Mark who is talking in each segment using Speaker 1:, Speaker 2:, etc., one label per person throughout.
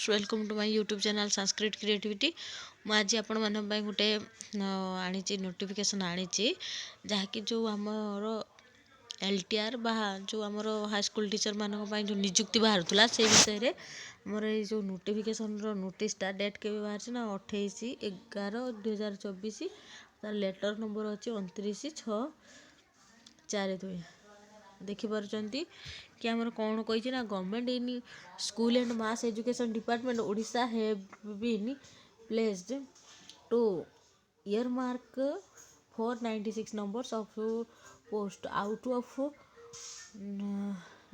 Speaker 1: Welcome to my YouTube channel Sanskrit creativity. मु आज आपण मन गोटे आनी नोटिफिकेशन आनी जहाँकि जो आमर LTR बा जो आमर हाई स्कूल टीचर मान जो निजुक्ति बाहर से विषय मोर ये जो नोटिफिकेशन नोटिसटा डेट के बाहर ना 28/11/2024 तार लेटर नंबर अच्छे 29/6/42। देखिपुंट कि आमर कौन कही ना government in school and mass education department Odisha have been placed to earmark 496 numbers of post out of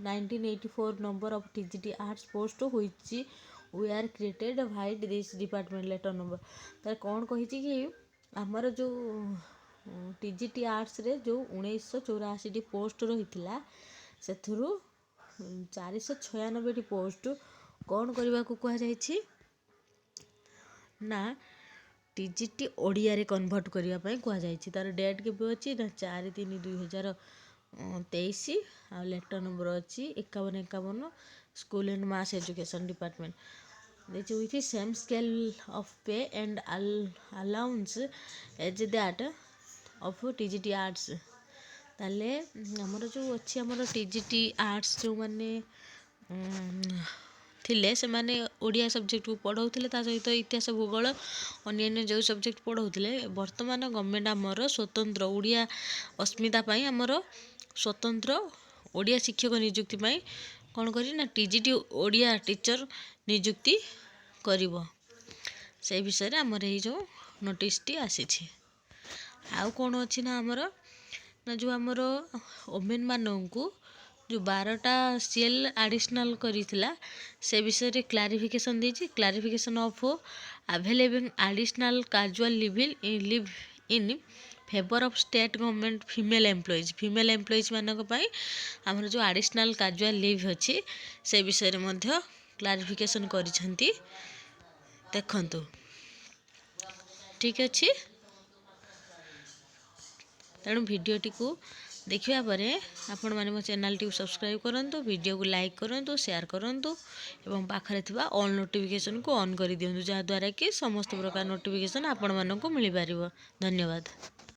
Speaker 1: 1984 number of TGT Arts post which were created by this department letter number। तार कौन कही कि आमर जो TGT आर्ट्स रे जो 1984 post रही से 496 पोस्ट कौन करने को कहुई ना TGT ओडिया रे कन्वर्ट करने कहुई। तार डेट के अच्छी ना 4/3/2023 आ लेटर नंबर अच्छी 5151 school and mass education department with same scale of pay and allowance as that of TGT arts. ताले आमर जो अच्छी आमर TGT आर्ट्स जो माने थिले से माने ओडिया सब्जेक्ट को पढ़ाऊले सहित इतिहास भूगोल अन्य जो सब्जेक्ट पढ़ाऊले वर्तमान गवर्नमेंट आमर स्वतंत्र ओडिया अस्मिता आमर स्वतंत्र ओडिया शिक्षक नियुक्ति कौन करी ना TGT ओडिया टीचर नियुक्ति करिवो से विषय आमर ये जो नोटिसटी आसी आउ कौन अच्छी ना आमर ना जो आमर ओमेन मानू जो 12टा CL एडिशनल करिथिला से विषय रे क्लारिफिकेशन देछि। Clarification of available additional casual leave in favour of state government female employees मानक पई हमर जो एडिशनल कैजुअल लिव अछि से विषय रे मध्य क्लारिफिकेशन करिसंती देखंतु। ठीक अछि तेणु भिडियोटी को देखिया परे आपण माने मो चैनल टी सब्सक्राइब करंतु, वीडियो को लाइक करंतु, शेयर करंतु एवं पाखरे थिबा ऑल नोटिफिकेशन को ऑन करि दियंतु जहा द्वारा कि समस्त प्रकार नोटिफिकेशन आपण मानन को मिली पारिबो। धन्यवाद।